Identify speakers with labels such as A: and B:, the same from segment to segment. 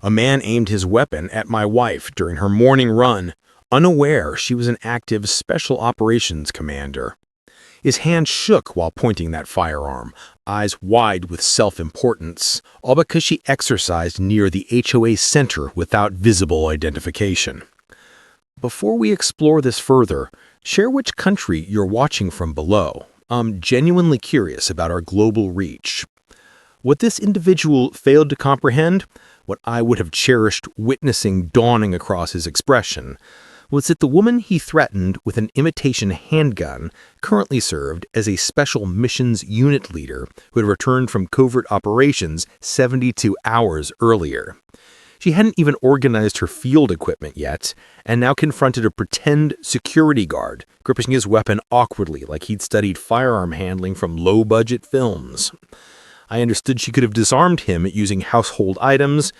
A: A man aimed his weapon at my wife during her morning run, unaware she was an active Special Operations commander. His hand shook while pointing that firearm, eyes wide with self-importance, all because she exercised near the HOA center without visible identification. Before we explore this further, share which country you're watching from below. I'm genuinely curious about our global reach. What this individual failed to comprehend, what I would have cherished witnessing dawning across his expression, was that the woman he threatened with an imitation handgun currently served as a Special Missions Unit leader who had returned from covert operations 72 hours earlier. She hadn't even organized her field equipment yet, and now confronted a pretend security guard, gripping his weapon awkwardly like he'd studied firearm handling from low-budget films. I understood she could have disarmed him using household items,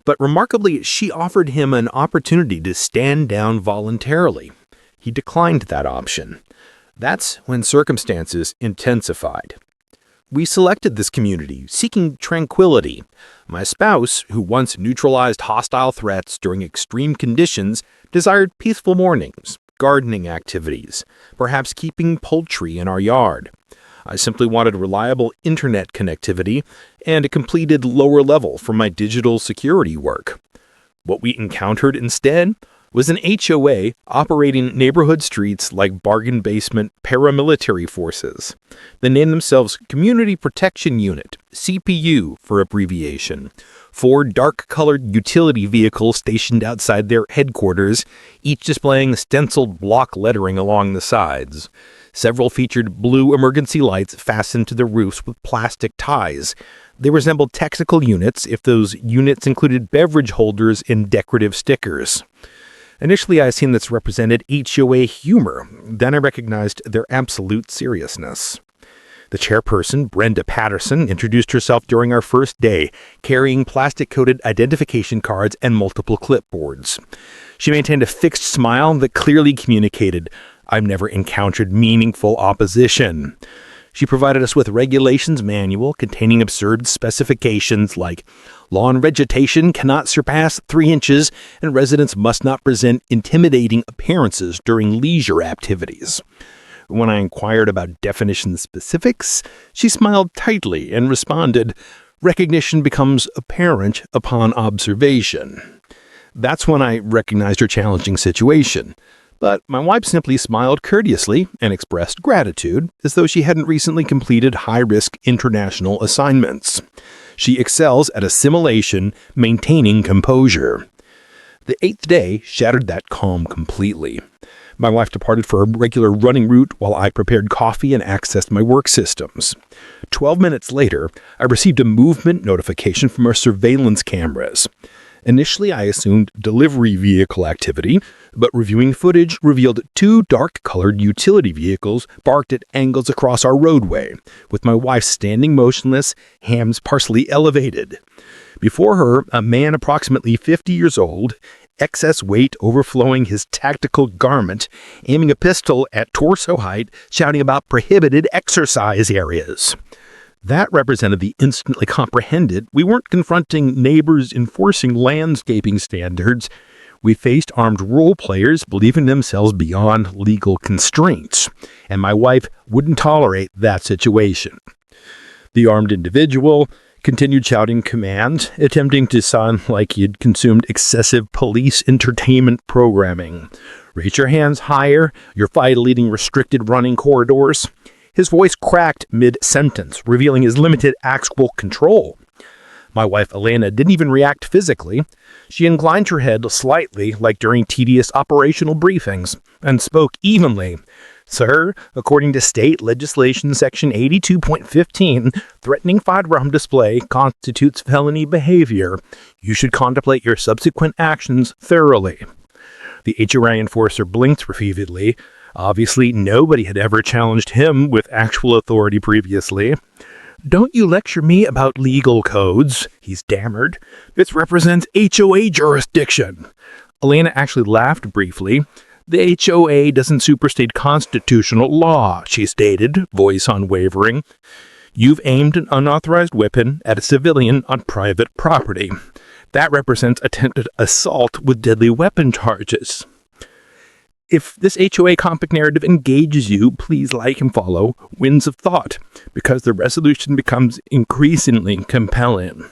A: but remarkably, she offered him an opportunity to stand down voluntarily. He declined that option. That's when circumstances intensified. We selected this community, seeking tranquility. My spouse, who once neutralized hostile threats during extreme conditions, desired peaceful mornings, gardening activities, perhaps keeping poultry in our yard. I simply wanted reliable internet connectivity and a completed lower level for my digital security work. What we encountered instead was an HOA operating neighborhood streets like bargain basement paramilitary forces. They named themselves Community Protection Unit, CPU for abbreviation. 4 dark-colored utility vehicles stationed outside their headquarters, each displaying stenciled block lettering along the sides. Several featured blue emergency lights fastened to the roofs with plastic ties. They resembled technical units if those units included beverage holders and decorative stickers. Initially, I assumed this represented HOA humor. Then I recognized their absolute seriousness. The chairperson, Brenda Patterson, introduced herself during our first day, carrying plastic-coated identification cards and multiple clipboards. She maintained a fixed smile that clearly communicated, "I've never encountered meaningful opposition." She provided us with regulations manual containing absurd specifications like lawn vegetation cannot surpass 3 inches and residents must not present intimidating appearances during leisure activities. When I inquired about definition specifics, she smiled tightly and responded, "Recognition becomes apparent upon observation." That's when I recognized her challenging situation. But my wife simply smiled courteously and expressed gratitude, as though she hadn't recently completed high-risk international assignments. She excels at assimilation, maintaining composure. The 8th day shattered that calm completely. My wife departed for a regular running route while I prepared coffee and accessed my work systems. 12 minutes later, I received a movement notification from our surveillance cameras. Initially, I assumed delivery vehicle activity, but reviewing footage revealed 2 dark-colored utility vehicles parked at angles across our roadway, with my wife standing motionless, hands partially elevated. Before her, a man approximately 50 years old, excess weight overflowing his tactical garment, aiming a pistol at torso height, shouting about prohibited exercise areas. That represented the instantly comprehended we weren't confronting neighbors enforcing landscaping standards. We faced armed role players believing themselves beyond legal constraints, and my wife wouldn't tolerate that situation. The armed individual continued shouting commands, attempting to sound like he had consumed excessive police entertainment programming. Raise your hands higher, you're violating restricted running corridors. His voice cracked mid-sentence, revealing his limited actual control. My wife, Elena, didn't even react physically. She inclined her head slightly, like during tedious operational briefings, and spoke evenly. "Sir, according to state legislation section 82.15, threatening firearm display constitutes felony behavior. You should contemplate your subsequent actions thoroughly." The HOA enforcer blinked repeatedly. Obviously, nobody had ever challenged him with actual authority previously. "Don't you lecture me about legal codes," he stammered. "This represents HOA jurisdiction." Elena actually laughed briefly. "The HOA doesn't supersede constitutional law," she stated, voice unwavering. "You've aimed an unauthorized weapon at a civilian on private property.
B: That represents attempted assault with deadly weapon charges. If this HOA conflict narrative engages you, please like and follow Winds of Thought, because the resolution becomes increasingly compelling.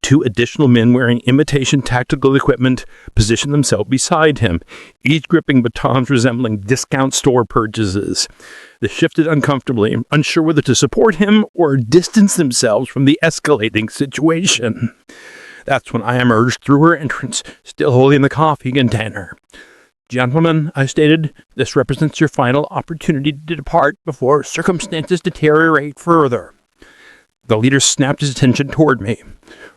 B: 2 additional men wearing imitation tactical equipment position themselves beside him, each gripping batons resembling discount store purchases. They shifted uncomfortably, unsure whether to support him or distance themselves from the escalating situation. That's when I emerged through her entrance, still holding the coffee container. "Gentlemen," I stated, "this represents your final opportunity to depart before circumstances deteriorate further." The leader snapped his attention toward me.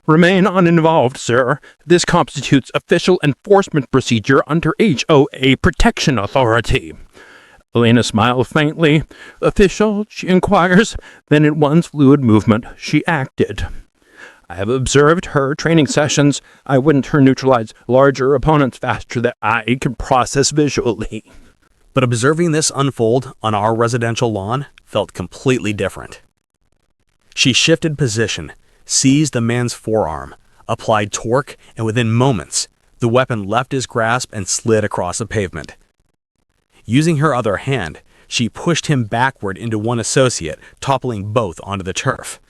B: "Remain uninvolved, sir. This constitutes official enforcement procedure under HOA Protection Authority." Elena smiled faintly. "Official?" she inquires. Then in one fluid movement, she acted. "I have observed her training sessions. I wouldn't turn Neutralized larger opponents faster than I can process visually."
A: But observing this unfold on our residential lawn felt completely different. She shifted position, seized the man's forearm, applied torque, and within moments, the weapon left his grasp and slid across the pavement. Using her other hand, she pushed him backward into one associate, toppling both onto the turf.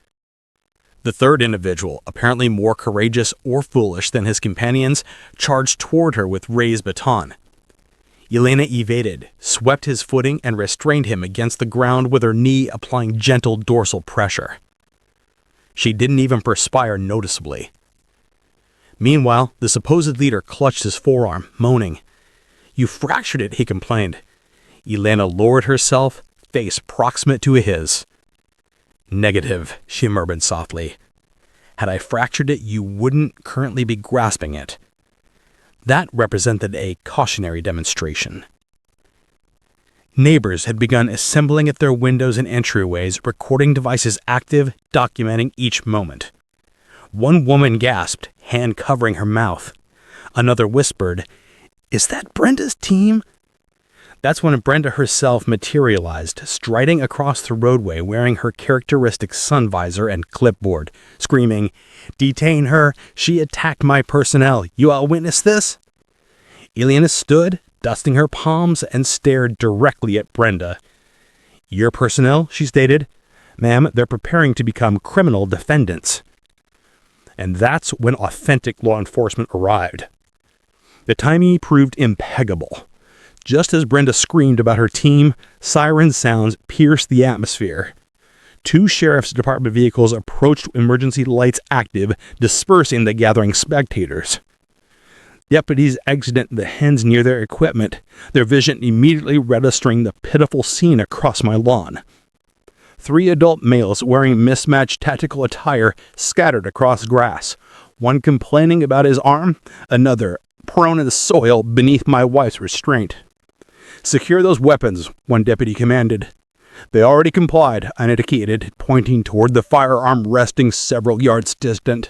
A: The third individual, apparently more courageous or foolish than his companions, charged toward her with raised baton. Elena evaded, swept his footing, and restrained him against the ground with her knee, applying gentle dorsal pressure. She didn't even perspire noticeably. Meanwhile, the supposed leader clutched his forearm, moaning. "You fractured it," he complained. Elena lowered herself, face proximate to his. "Negative," she murmured softly. "Had I fractured it, you wouldn't currently be grasping it." That represented a cautionary demonstration. Neighbors had begun assembling at their windows and entryways, recording devices active, documenting each moment. One woman gasped, hand covering her mouth. Another whispered, "Is that Brenda's team?" That's when Brenda herself materialized, striding across the roadway wearing her characteristic sun visor and clipboard, screaming, "Detain her! She attacked my personnel! You all witness this?" Elena stood, dusting her palms, and stared directly at Brenda. "Your personnel," she stated. "Ma'am, they're preparing to become criminal defendants." And that's when authentic law enforcement arrived. The timing proved impeccable. Just as Brenda screamed about her team, siren sounds pierced the atmosphere. 2 sheriff's department vehicles approached, emergency lights active, dispersing the gathering spectators. Deputies exited the hens near their equipment, their vision immediately registering the pitiful scene across my lawn. 3 adult males wearing mismatched tactical attire scattered across grass, one complaining about his arm, another prone in the soil beneath my wife's restraint. "Secure those weapons," one deputy commanded. They already complied, I indicated, pointing toward the firearm resting several yards distant.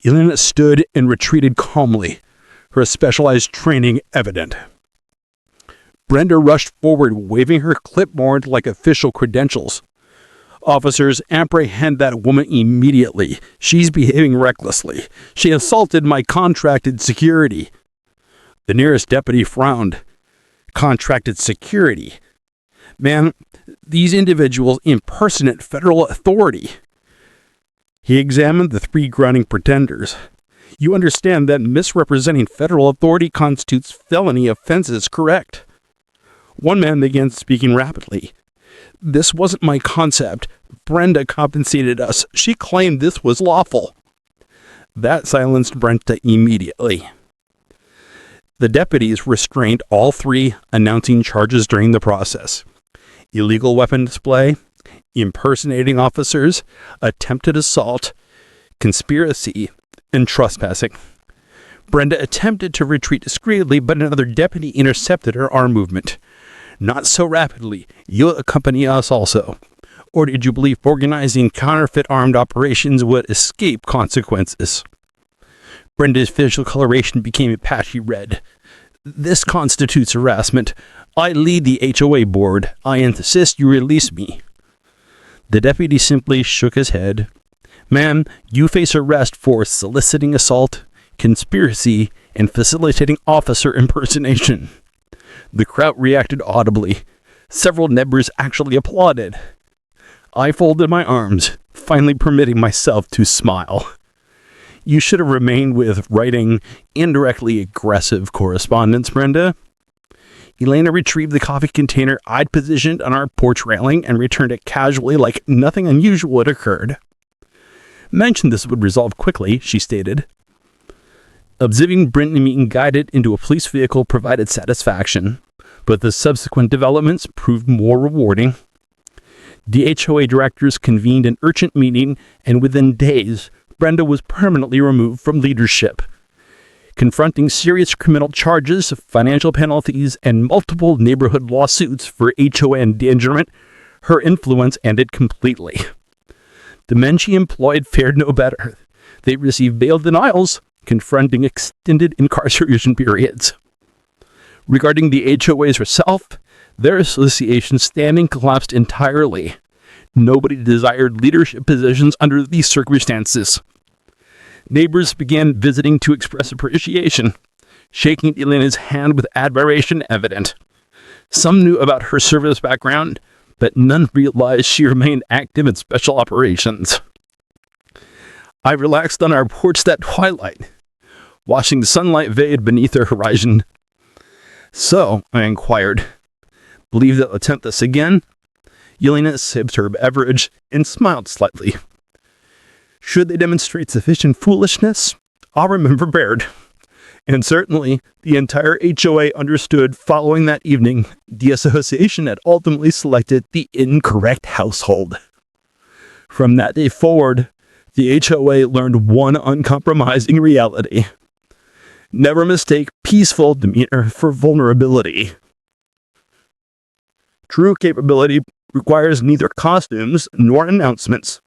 A: Elena stood and retreated calmly, her specialized training evident. Brenda rushed forward, waving her clipboard like official credentials. "Officers, apprehend that woman immediately. She's behaving recklessly. She assaulted my contracted security." The nearest deputy frowned. "Contracted security? Man, these individuals impersonate federal authority." He examined the 3 grunting pretenders. "You understand that misrepresenting federal authority constitutes felony offenses, correct?" One man began speaking rapidly. "This wasn't my concept. Brenda compensated us. She claimed this was lawful." That silenced Brenda immediately. The deputies restrained all 3, announcing charges during the process: illegal weapon display, impersonating officers, attempted assault, conspiracy, and trespassing. Brenda attempted to retreat discreetly, but another deputy intercepted her arm movement. "Not so rapidly. You'll accompany us also. Or did you believe organizing counterfeit armed operations would escape consequences?" Brenda's facial coloration became a patchy red. "This constitutes harassment. I lead the HOA board. I insist you release me." The deputy simply shook his head.
B: Ma'am, you face arrest for soliciting assault, conspiracy, and facilitating officer impersonation. The crowd reacted audibly. Several neighbors actually applauded. I folded my arms, finally permitting myself to smile. You should have remained with writing indirectly aggressive correspondence, Brenda. Elena retrieved the coffee container I'd positioned on our porch railing and returned it casually like nothing unusual had occurred. Mentioned this would resolve quickly, she stated. Observing Britney being guided into a police vehicle provided satisfaction, but the subsequent developments proved more rewarding. The HOA directors convened an urgent meeting, and within days, Brenda was permanently removed from leadership. Confronting serious criminal charges, financial penalties, and multiple neighborhood lawsuits for HOA endangerment, her influence ended completely. The men she employed fared no better. They received bail denials, confronting extended incarceration periods. Regarding the HOAs herself, their association standing collapsed entirely. Nobody desired leadership positions under these circumstances. Neighbors began visiting to express appreciation, shaking Elena's hand with admiration evident. Some knew about her service background, but none realized she remained active in special operations. I relaxed on our porch that twilight, watching the sunlight fade beneath the horizon. So, I inquired, believe they'll attempt this again? Yelena sipped her beverage and smiled slightly. Should they demonstrate sufficient foolishness, I'll remember Baird. And certainly, the entire HOA understood following that evening, the association had ultimately selected the incorrect household. From that day forward, the HOA learned one uncompromising reality. Never mistake peaceful demeanor for vulnerability. True capability requires neither costumes nor announcements.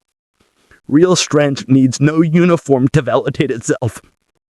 B: Real strength needs no uniform to validate itself.